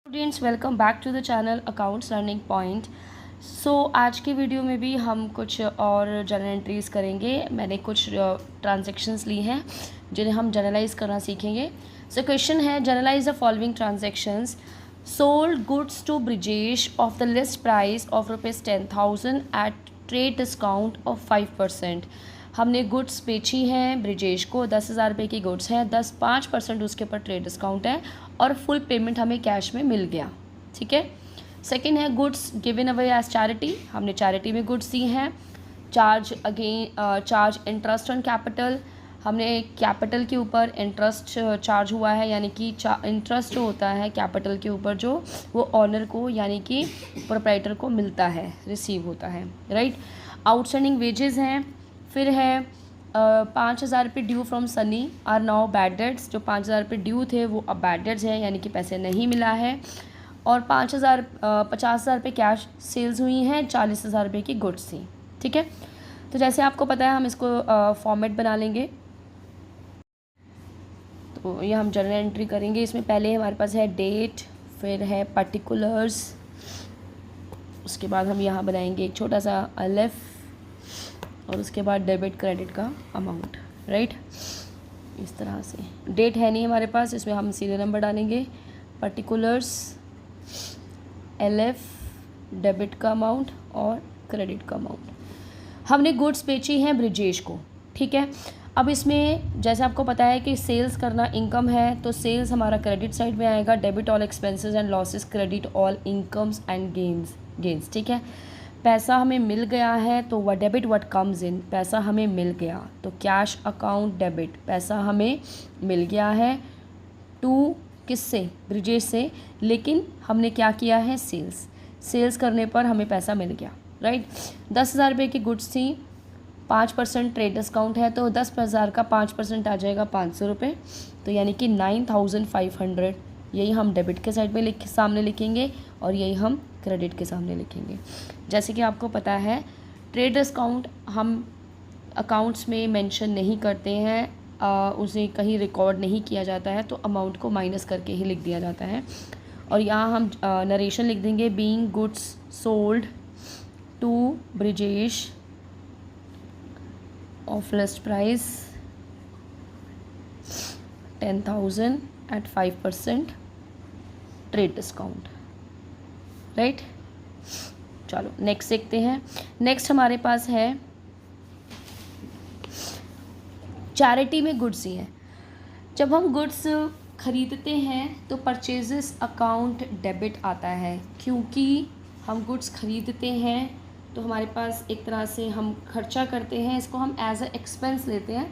Students, welcome back to the channel accounts learning point. आज की video में भी हम कुछ और जर्नल एंट्रीज़ करेंगे। मैंने कुछ ट्रांजैक्शंस ली हैं जिन्हें हम जर्नलाइज करना सीखेंगे। क्वेश्चन है, journalize the following transactions. Sold goods to Brijesh of the list price of ₹10,000 at trade discount of 5%। हमने गुड्स बेची हैं ब्रिजेश को, 10,000 रुपये की गुड्स हैं, 5% उसके ऊपर ट्रेड डिस्काउंट है और फुल पेमेंट हमें कैश में मिल गया। ठीक है। सेकंड है, goods given away as charity. हमने चैरिटी में गुड्स दी हैं। Charge interest on capital. हमने कैपिटल के ऊपर इंटरेस्ट चार्ज हुआ है, यानी कि इंटरेस्ट जो होता है कैपिटल के ऊपर जो वो ऑनर को यानी कि प्रोप्राइटर को मिलता है, रिसीव होता है, राइट। आउटस्टैंडिंग वेजेस हैं। फिर है 5,000 रुपये due from Sunny are now bad debts. जो 5,000 रुपये ड्यू थे वो अब बैड डेट्स हैं, यानी कि पैसे नहीं मिला है। और 50,000 रुपये कैश सेल्स हुई हैं, 40,000 रुपये की गुड्स थी। ठीक है। तो जैसे आपको पता है हम इसको फॉर्मेट बना लेंगे। तो ये हम जर्नल एंट्री करेंगे। इसमें पहले हमारे पास है डेट, फिर है पर्टिकुलर्स, उसके बाद हम यहाँ बनाएंगे एक छोटा सा अलिफ और उसके बाद डेबिट क्रेडिट का अमाउंट, राइट। इस तरह से डेट है नहीं हमारे पास, इसमें हम सीरियल नंबर डालेंगे। पर्टिकुलर्स, एलएफ, डेबिट का अमाउंट और क्रेडिट का अमाउंट। हमने गुड्स बेची हैं ब्रिजेश को। ठीक है। अब इसमें जैसे आपको पता है कि सेल्स करना इनकम है, तो सेल्स हमारा क्रेडिट साइड में आएगा। Debit all expenses and losses, credit all incomes and gains. ठीक है। पैसा हमें मिल गया है तो वह डेबिट व्हाट कम्स इन, पैसा हमें मिल गया तो कैश अकाउंट डेबिट, पैसा हमें मिल गया है टू किससे, ब्रिजेश से। लेकिन हमने क्या किया है, सेल्स करने पर हमें पैसा मिल गया, राइट। 10,000 रुपये की गुड्स थी, 5% ट्रेड डिस्काउंट है तो 10,000 का 5% आ जाएगा 500 रुपये, तो यानी कि 9,500। यही हम डेबिट के साइड में सामने लिखेंगे और यही हम क्रेडिट के सामने लिखेंगे। जैसे कि आपको पता है ट्रेड डिस्काउंट हम अकाउंट्स में मेंशन नहीं करते हैं, उसे कहीं रिकॉर्ड नहीं किया जाता है, तो अमाउंट को माइनस करके ही लिख दिया जाता है। और यहाँ हम नरेशन लिख देंगे, being goods sold to Brijesh of list price 10,000 at 5% trade discount, right. चलो नेक्स्ट देखते हैं। नेक्स्ट हमारे पास है चैरिटी में गुड्स ही हैं। जब हम गुड्स खरीदते हैं तो परचेजेस अकाउंट डेबिट आता है, क्योंकि हम गुड्स खरीदते हैं तो हमारे पास एक तरह से हम खर्चा करते हैं, इसको हम एज अ एक्सपेंस लेते हैं।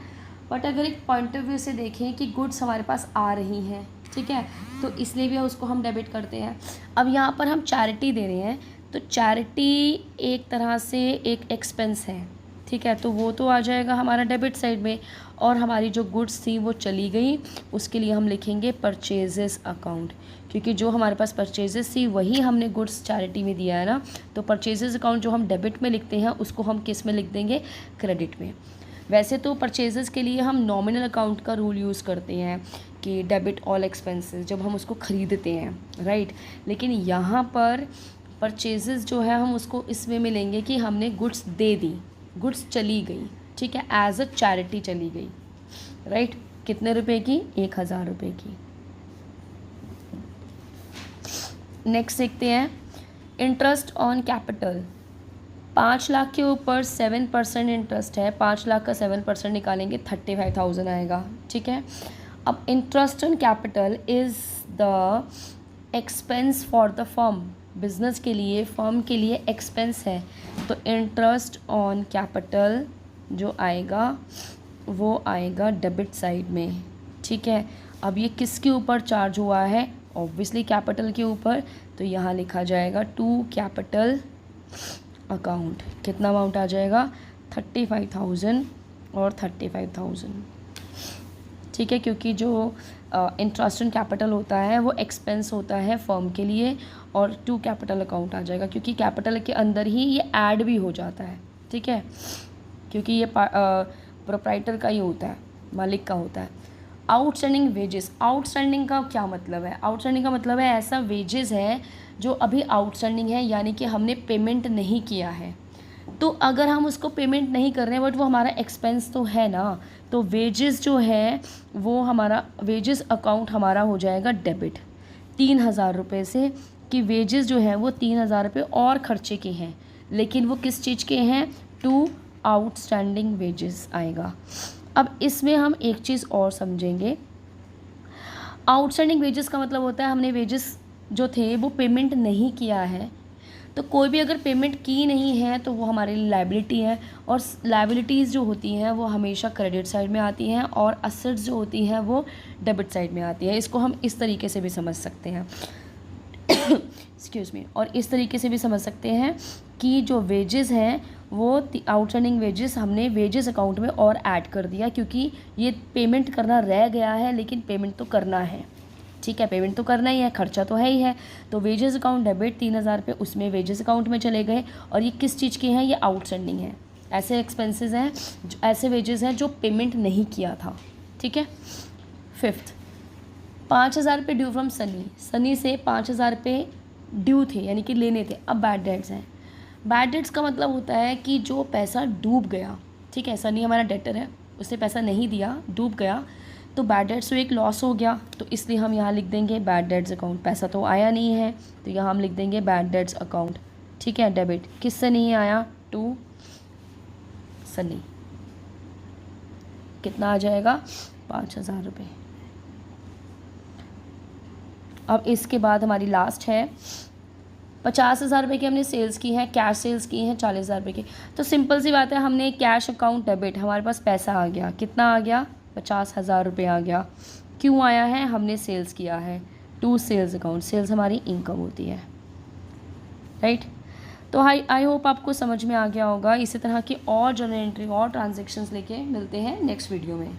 बट अगर एक पॉइंट ऑफ व्यू से देखें कि गुड्स हमारे पास आ रही हैं, ठीक है, तो इसलिए भी उसको हम डेबिट करते हैं। अब यहाँ पर हम चैरिटी दे रहे हैं तो चैरिटी एक तरह से एक एक्सपेंस है, ठीक है, तो वो तो आ जाएगा हमारा डेबिट साइड में। और हमारी जो गुड्स थी वो चली गई, उसके लिए हम लिखेंगे परचेजेस अकाउंट, क्योंकि जो हमारे पास परचेजेस थी वही हमने गुड्स चैरिटी में दिया है ना। तो परचेजेस अकाउंट जो हम डेबिट में लिखते हैं उसको हम किस में लिख देंगे, क्रेडिट में। वैसे तो परचेजेस के लिए हम नॉमिनल अकाउंट का रूल यूज़ करते हैं कि डेबिट ऑल एक्सपेंसेस, जब हम उसको ख़रीदते हैं, राइट। लेकिन यहाँ पर परचेजेस जो है हम उसको इसमें मिलेंगे कि हमने गुड्स दे दी, गुड्स चली गई, ठीक है, एज अ चैरिटी चली गई, राइट। कितने रुपए की, 1,000 रुपये की। नेक्स्ट देखते हैं इंटरेस्ट ऑन कैपिटल। 5 लाख के ऊपर 7% इंटरेस्ट है, 5 लाख का 7% निकालेंगे 35,000 आएगा, ठीक है। अब interest on capital is the expense for the firm, business के लिए, फर्म के लिए एक्सपेंस है, तो इंटरेस्ट ऑन कैपिटल जो आएगा वो आएगा डेबिट साइड में, ठीक है। अब ये किसके ऊपर चार्ज हुआ है, ऑब्वियसली कैपिटल के ऊपर, तो यहाँ लिखा जाएगा टू कैपिटल अकाउंट। कितना अमाउंट आ जाएगा, 35,000 और 35,000, ठीक है, क्योंकि जो इंटरेस्ट ऑन कैपिटल होता है वो एक्सपेंस होता है फर्म के लिए, और टू कैपिटल अकाउंट आ जाएगा क्योंकि कैपिटल के अंदर ही ये ऐड भी हो जाता है, ठीक है, क्योंकि ये प्रोप्राइटर का ही होता है, मालिक का होता है। आउटस्टैंडिंग वेजेस, आउटस्टैंडिंग का क्या मतलब है? आउटस्टैंडिंग का मतलब है ऐसा वेजेस है जो अभी आउटस्टैंडिंग है, यानी कि हमने पेमेंट नहीं किया है। तो अगर हम उसको पेमेंट नहीं कर रहे हैं बट वो हमारा एक्सपेंस तो है ना, तो वेजेस जो है वो हमारा वेजेस अकाउंट हमारा हो जाएगा डेबिट 3,000 रुपये से, कि वेजेस जो है वो 3,000 रुपये और खर्चे के हैं, लेकिन वो किस चीज़ के हैं? टू आउटस्टैंडिंग वेजेस आएगा। अब इसमें हम एक चीज़ और समझेंगे। आउटस्टैंडिंग वेजेस का मतलब होता है हमने वेजेस जो थे वो पेमेंट नहीं किया है, तो कोई भी अगर पेमेंट की नहीं है तो वो हमारे लिए लायबिलिटी है, और लायबिलिटीज़ जो होती हैं वो हमेशा क्रेडिट साइड में आती हैं और असेट्स जो होती हैं वो डेबिट साइड में आती है। इसको हम इस तरीके से भी समझ सकते हैं एक्सक्यूज़ मी, और इस तरीके से भी समझ सकते हैं कि जो वेजेस हैं वो आउटस्टैंडिंग वेजेस हमने वेजेस अकाउंट में और ऐड कर दिया, क्योंकि ये पेमेंट करना रह गया है, लेकिन पेमेंट तो करना है, ठीक है, पेमेंट तो करना ही है, खर्चा तो है ही है। तो वेजेस अकाउंट डेबिट 3,000 रुपये उसमें वेजेस अकाउंट में चले गए, और ये किस चीज़ के हैं? ये आउटस्टैंडिंग है, ऐसे एक्सपेंसेस हैं, ऐसे वेजेस हैं जो पेमेंट नहीं किया था, ठीक है। फिफ्थ, 5,000 रुपये ड्यू फ्रॉम सनी, सनी से 5,000 रुपये ड्यू थे, यानी कि लेने थे, अब बैड डेट्स हैं। बैड डेट्स का मतलब होता है कि जो पैसा डूब गया, ठीक है, सनी हमारा डेटर है, उसने पैसा नहीं दिया, डूब गया, तो बैड डेट्स तो एक लॉस हो गया, तो इसलिए हम यहाँ लिख देंगे बैड डेट्स अकाउंट। पैसा तो आया नहीं है तो यहाँ हम लिख देंगे बैड डेट्स अकाउंट, ठीक है। डेबिट किससे नहीं आया? टू सनी। कितना आ जाएगा? 5,000 रुपये। अब इसके बाद हमारी लास्ट है 50,000 रुपये की हमने सेल्स की है, कैश सेल्स की हैं 40,000 रुपये की। तो सिंपल सी बात है, हमने कैश अकाउंट डेबिट, हमारे पास पैसा आ गया, कितना आ गया? 50,000 रुपये आ गया। क्यों आया है? हमने सेल्स किया है, टू सेल्स अकाउंट, सेल्स हमारी इनकम होती है, राइट। तो आई होप आपको समझ में आ गया होगा। इसी तरह की और जर्नल एंट्री और ट्रांजेक्शन्स लेके मिलते हैं नेक्स्ट वीडियो में।